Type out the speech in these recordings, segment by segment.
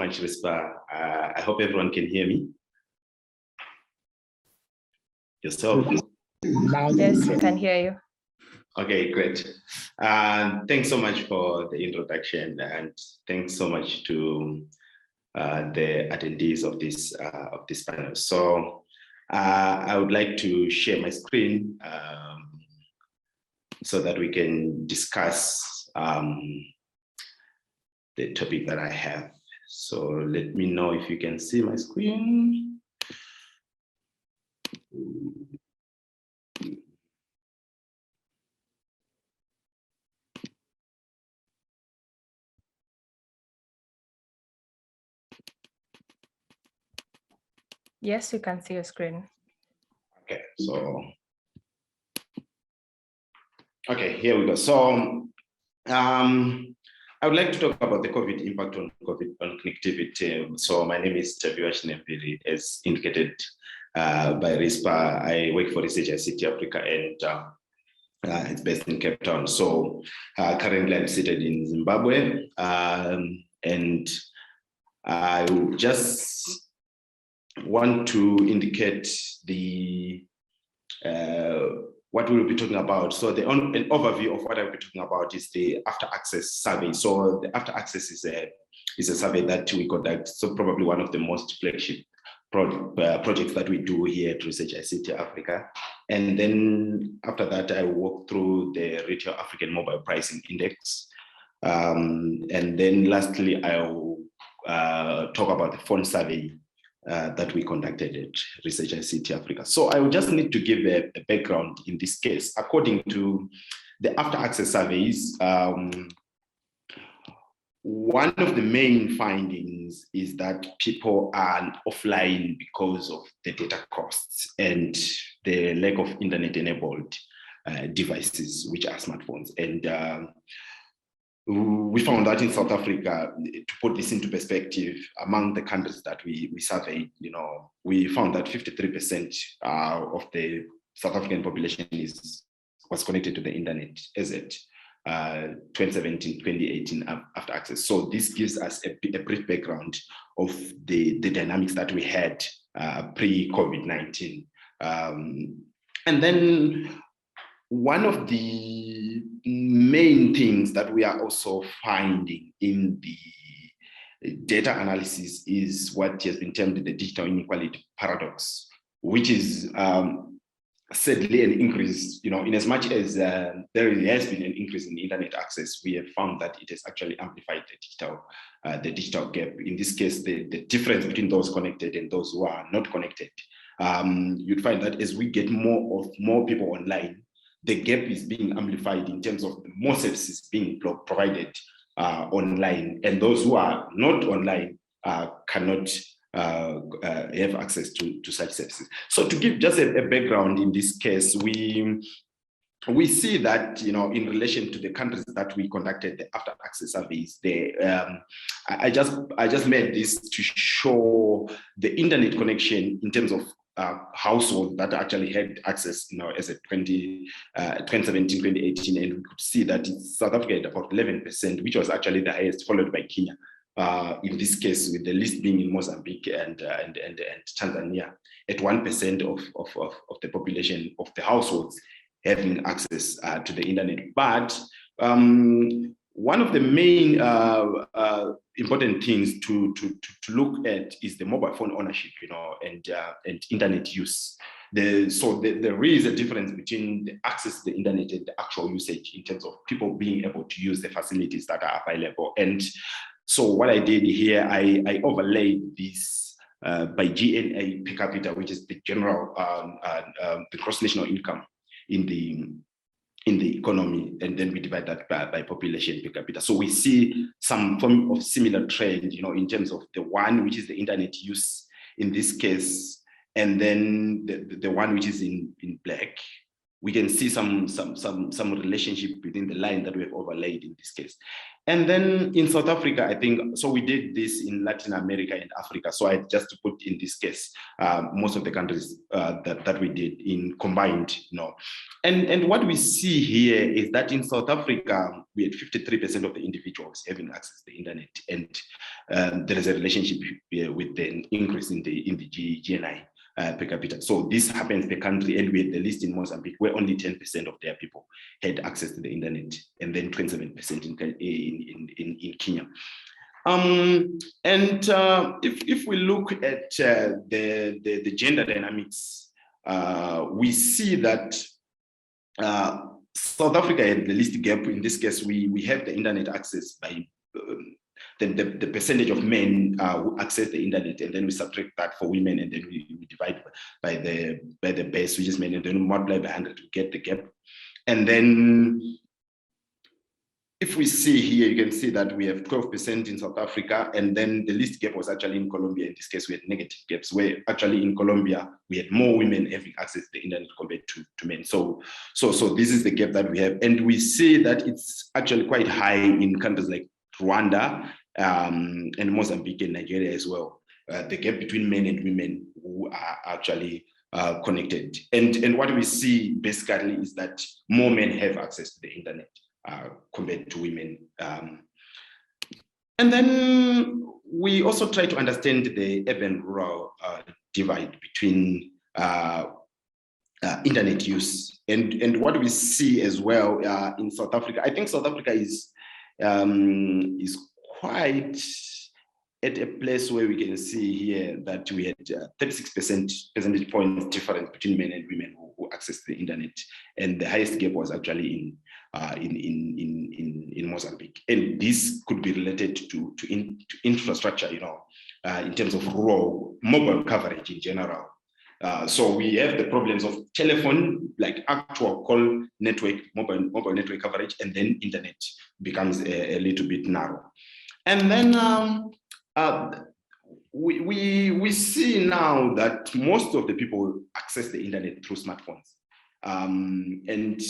much, Rispa. I hope everyone can hear me. Yourself? Yes, we can hear you. Okay, great. Thanks so much for the introduction, and thanks so much to the attendees of this panel. So I would like to share my screen so that we can discuss the topic that I have. So let me know if you can see my screen. Yes, you can see your screen. Okay, so okay, here we go. So I would like to talk about the COVID impact on connectivity. So my name is Tapiwa Chinembiri, as indicated by RISPA. I work for Research ICT Africa, and it's based in Cape Town. So currently I'm seated in Zimbabwe, and I would just want to indicate the what we will be talking about. So an overview of what I'll be talking about is the after access survey. So the after access is a survey that we conduct. So probably one of the most flagship projects that we do here at Research ICT Africa. And then after that, I walk through the Retail African Mobile Pricing Index. And then lastly, I'll talk about the phone survey that we conducted at Research ICT Africa. So I will just need to give a background in this case. According to the after access surveys, one of the main findings is that people are offline because of the data costs and the lack of internet-enabled devices, which are smartphones. And we found that in South Africa, to put this into perspective, among the countries that we surveyed, we found that 53% of the South African population was connected to the internet as at 2017, 2018 after access. So this gives us a brief background of the dynamics that we had pre-COVID-19. And then one of the main things that we are also finding in the data analysis is what has been termed the digital inequality paradox, which is sadly an increase, in as much as there has been an increase in internet access, we have found that it has actually amplified the digital gap. In this case, the difference between those connected and those who are not connected. You'd find that as we get more people online, the gap is being amplified in terms of more services being provided online, and those who are not online cannot have access to such services. So to give just a background in this case, we see that in relation to the countries that we conducted the after access surveys, I just made this to show the internet connection in terms of households that actually had access, as a 2017, 2018, and we could see that South Africa had about 11%, which was actually the highest, followed by Kenya. In this case, with the least being in Mozambique and Tanzania, at 1% of the population of the households having access to the internet. But one of the main important things to look at is the mobile phone ownership, and internet use. So there is a difference between the access to the internet and the actual usage in terms of people being able to use the facilities that are available. And so what I did here, I overlaid this by GNA per capita, which is the general, the gross national income in the economy, and then we divide that by population per capita. So we see some form of similar trend, in terms of the one which is the internet use in this case, and then the one which is in black, we can see some relationship within the line that we have overlaid in this case. And then in South Africa, I think, so we did this in Latin America and Africa. So I just to put in this case, most of the countries that we did in combined, And what we see here is that in South Africa, we had 53% of the individuals having access to the internet. And there is a relationship with an increase in the GNI. Per capita. So this happens per country, and we had the list in Mozambique where only 10% of their people had access to the internet, and then 27% in Kenya. If we look at the gender dynamics, we see that South Africa had the least gap. In this case, we have the internet access by the percentage of men who access the internet, and then we subtract that for women, and then we divide by the base, which is men, and then we multiply by 100 to get the gap. And then if we see here, you can see that we have 12% in South Africa, and then the least gap was actually in Colombia. In this case, we had negative gaps, where actually in Colombia, we had more women having access to the internet compared to men. So this is the gap that we have. And we see that it's actually quite high in countries like Rwanda, and Mozambique and Nigeria as well. The gap between men and women who are actually connected. And what we see basically is that more men have access to the internet compared to women. And then we also try to understand the urban-rural divide between internet use. And what we see as well in South Africa, I think South Africa is quite at a place where we can see here that we had 36% percentage points difference between men and women who access the internet, and the highest gap was actually in Mozambique. And this could be related to infrastructure, in terms of rural mobile coverage in general. So we have the problems of telephone, like actual call network, mobile network coverage, and then internet becomes a little bit narrow. And then we see now that most of the people access the internet through smartphones. And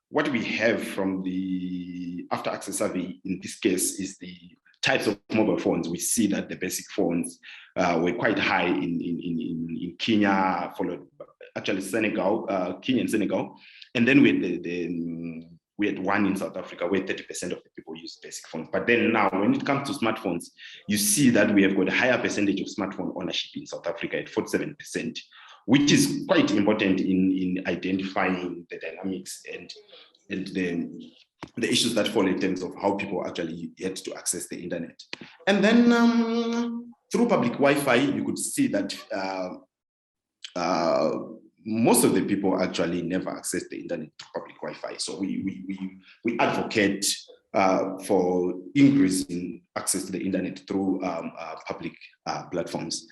what we have from the after access survey in this case is the types of mobile phones. We see that the basic phones were quite high in Kenya, followed by actually Senegal, Kenya and Senegal. And then we had one in South Africa where 30% of the people use basic phones. But then now, when it comes to smartphones, you see that we have got a higher percentage of smartphone ownership in South Africa at 47%, which is quite important in identifying the dynamics and the issues that fall in terms of how people actually get to access the internet. And then through public Wi-Fi, you could see that most of the people actually never access the internet through public Wi-Fi. So we advocate for increasing access to the internet through public platforms.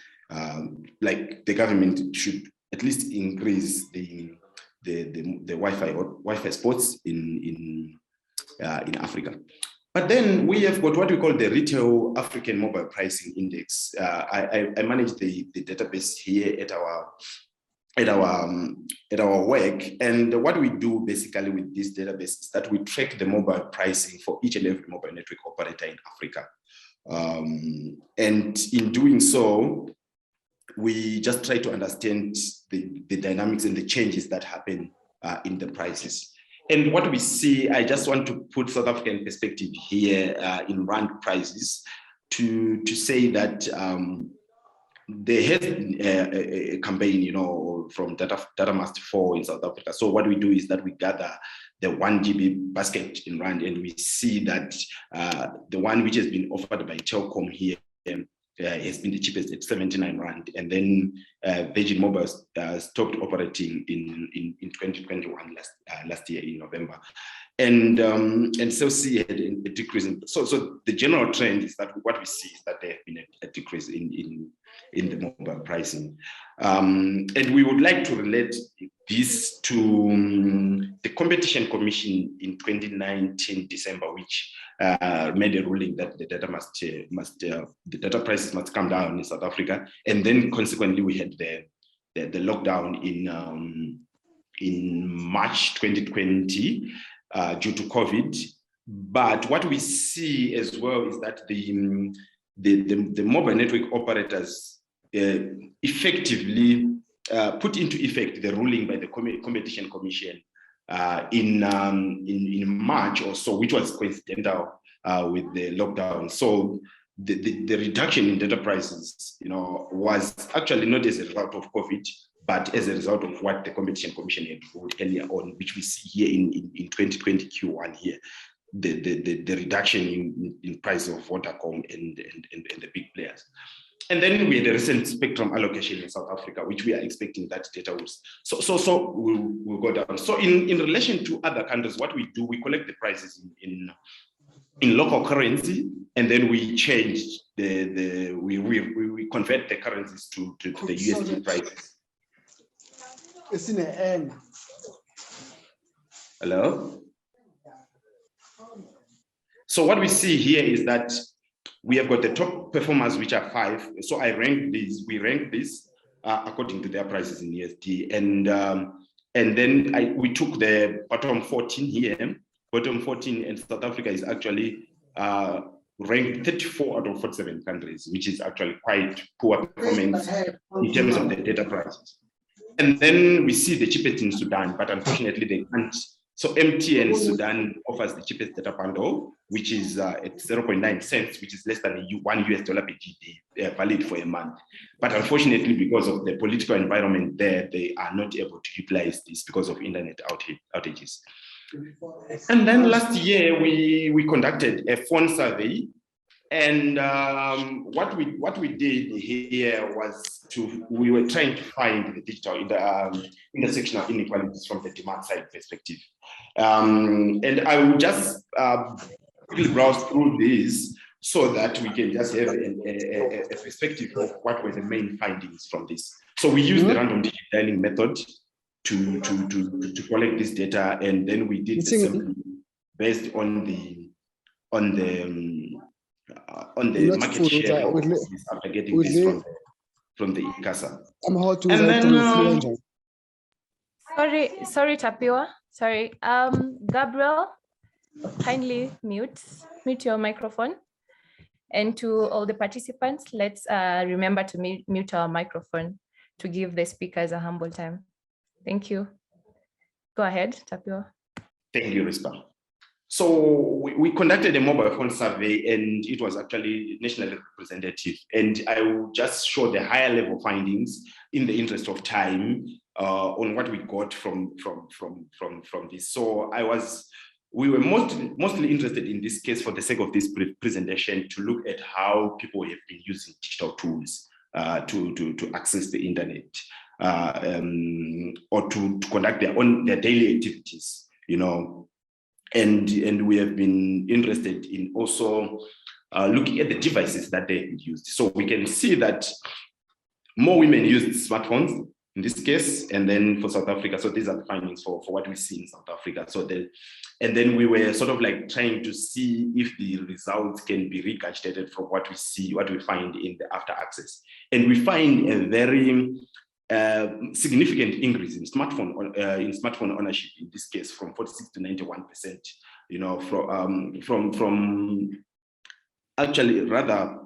Like the government should at least increase the Wi-Fi or Wi-Fi spots in Africa. But then we have got what we call the Retail African Mobile Pricing Index. I manage the database here at our work, and what we do basically with this database is that we track the mobile pricing for each and every mobile network operator in Africa. And in doing so, we just try to understand the dynamics and the changes that happen in the prices. And what we see, I just want to put South African perspective here in rand prices to say that there has been a campaign, from Datamaster 4 in South Africa. So what we do is that we gather the 1 GB basket in rand, and we see that the one which has been offered by Telkom here has been the cheapest at 79 rand, and then Virgin Mobile stopped operating in 2021 last year in November, and so see a decrease in. So the general trend is that what we see is that there have been a decrease in the mobile pricing, and we would like to relate this to the Competition Commission in 2019 December, which made a ruling that the data prices must come down in South Africa, and then consequently we had the lockdown in March 2020 due to COVID. But what we see as well is that the mobile network operators effectively put into effect the ruling by the Competition Commission in March or so, which was coincidental with the lockdown. So the reduction in data prices, was actually not as a result of COVID, but as a result of what the Competition Commission had ruled earlier on, which we see here in 2020 Q1 here, the reduction in price of Vodacom and the big players. And then we had a recent spectrum allocation in South Africa, which we are expecting that data will go down. So in relation to other countries, what we do, we collect the prices in local currency, and then we change we convert the currencies to the USD prices. It's in the end. Hello? So what we see here is that we have got the top performers, which are 5. So we rank these according to their prices in USD. And then we took the bottom 14 here. Bottom 14, and South Africa is actually ranked 34 out of 47 countries, which is actually quite poor performance in terms of the data prices. And then we see the cheapest in Sudan, but unfortunately they can't. So MTN Sudan offers the cheapest data bundle, which is at 0.9 cents, which is less than $1 per GB, valid for a month. But unfortunately, because of the political environment there, they are not able to utilize this because of internet outages. And then last year, we conducted a phone survey. And what we did here was we were trying to find the digital intersectional inequalities from the demand side perspective. And I will just quickly browse through this so that we can just have a perspective of what were the main findings from this. So we used the random digit dialing method to collect this data, and then we did the sampling based on the market share after getting this from the ICASA. And then, sorry, Tapiwa. Sorry, Gabriel, kindly mute your microphone. And to all the participants, let's remember to mute our microphone to give the speakers a humble time. Thank you. Go ahead, Tapiwa. Thank you, Rispa. So we conducted a mobile phone survey, and it was actually nationally representative. And I will just show the higher level findings in the interest of time on what we got from this. So we were mostly interested in this case, for the sake of this presentation, to look at how people have been using digital tools to access the internet or to conduct their daily activities, And we have been interested in also looking at the devices that they used. So we can see that more women used smartphones in this case, and then for South Africa. So these are the findings for what we see in South Africa. And then we were sort of like trying to see if the results can be regurgitated from what we find in the after access. And we find a very significant increase in smartphone ownership in this case, from 46 to 91%. From actually, rather,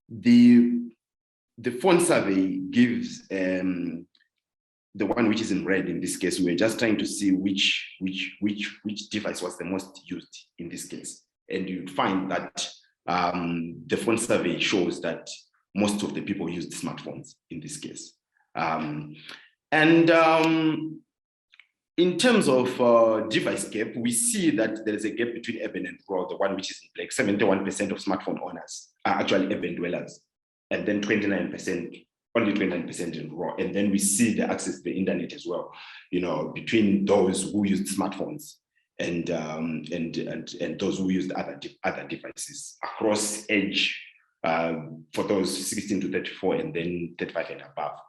the phone survey gives the one which is in red. In this case, we're just trying to see which device was the most used in this case, and you'd find that the phone survey shows that most of the people used smartphones in this case. In terms of device gap, we see that there is a gap between urban and rural. The one which is in black, 71% of smartphone owners are actually urban dwellers, and then only 29% in rural. And then we see the access to the internet as well, between those who used smartphones and those who used other devices across age, for those 16 to 34 and then 35 and above.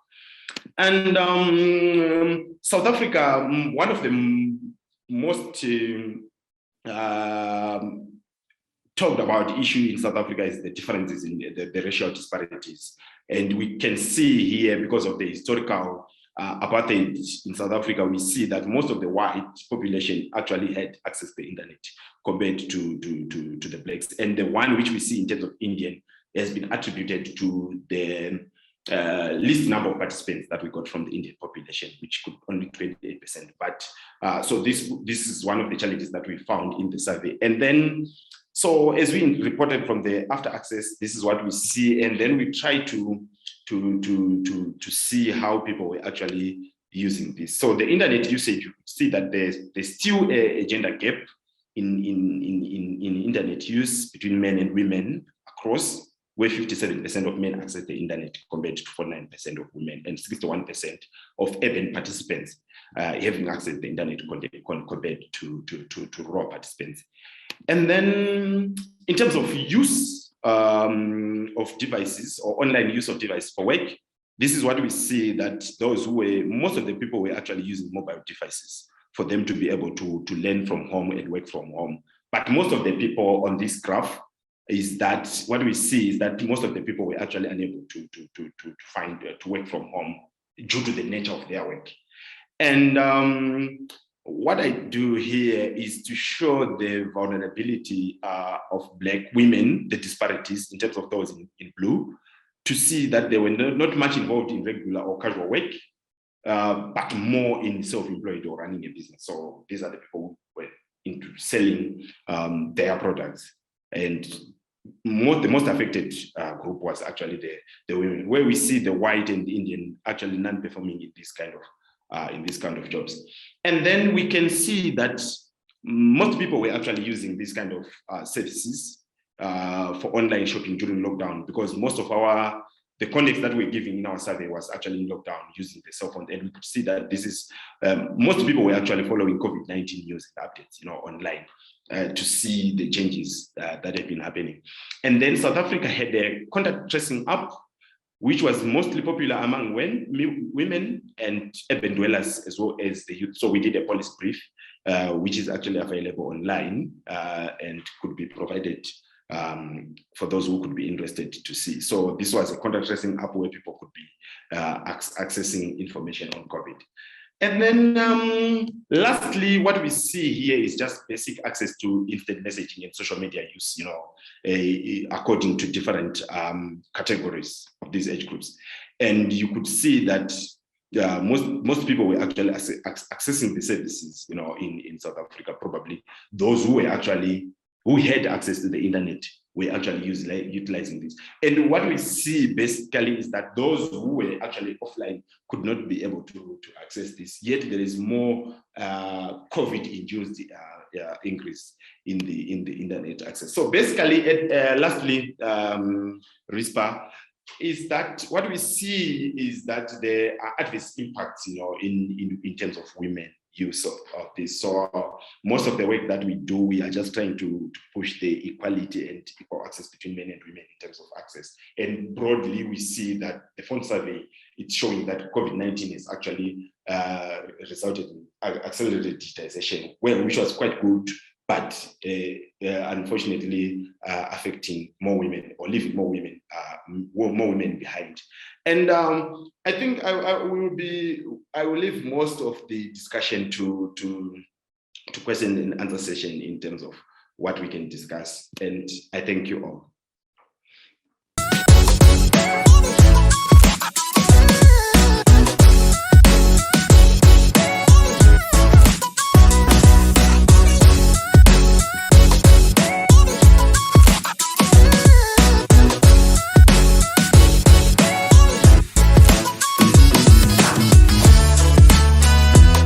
And South Africa, one of the most talked about issue in South Africa is the differences in the racial disparities. And we can see here, because of the historical apartheid in South Africa, we see that most of the white population actually had access to the internet compared to the blacks. And the one which we see in terms of Indian has been attributed to the least number of participants that we got from the Indian population, which could only 28%. But so this is one of the challenges that we found in the survey. And then, so as we reported from the after access, this is what we see. And then we try to see how people were actually using this. So the internet usage, you see that there's still a gender gap in internet use between men and women across, where 57% of men access the internet compared to 49% of women, and 61% of urban participants having access to the internet compared to rural participants. And then in terms of use of devices or online use of devices for work, this is what we see, that most of the people were actually using mobile devices for them to be able to learn from home and work from home. But most of the people on this graph is that what we see is that most of the people were actually unable to work from home due to the nature of their work. And what I do here is to show the vulnerability of Black women, the disparities in terms of those in blue, to see that they were not much involved in regular or casual work, but more in self-employed or running a business. So these are the people who were into selling their products. And the most affected group was actually the women, where we see the white and the Indian actually non-performing in this kind of jobs. And then we can see that most people were actually using this kind of services for online shopping during lockdown, because most of the context that we're giving in our survey was actually in lockdown using the cell phone. And we could see that this is, most people were actually following COVID-19 news and updates, online to see the changes that have been happening. And then South Africa had a contact tracing app, which was mostly popular among women and urban dwellers as well as the youth. So we did a policy brief, which is actually available online and could be provided for those who could be interested to see. So this was a contact tracing app where people could be accessing information on COVID. And then lastly, what we see here is just basic access to instant messaging and social media use, according to different categories of these age groups. And you could see that most people were actually accessing the services, in South Africa. Probably those who had access to the internet were actually utilizing this. And what we see basically is that those who were actually offline could not be able to access this. Yet there is more COVID-induced increase in the internet access. So basically, lastly, RISPA, is that what we see is that there are adverse impacts, in terms of women use of this. So most of the work that we do, we are just trying to push the equality and equal access between men and women in terms of access. And broadly, we see that the phone survey, it's showing that COVID-19 has actually resulted in accelerated digitization, which was quite good, but unfortunately affecting more women or leaving more women behind. And I think I will leave most of the discussion to question and answer session in terms of what we can discuss. And I thank you all.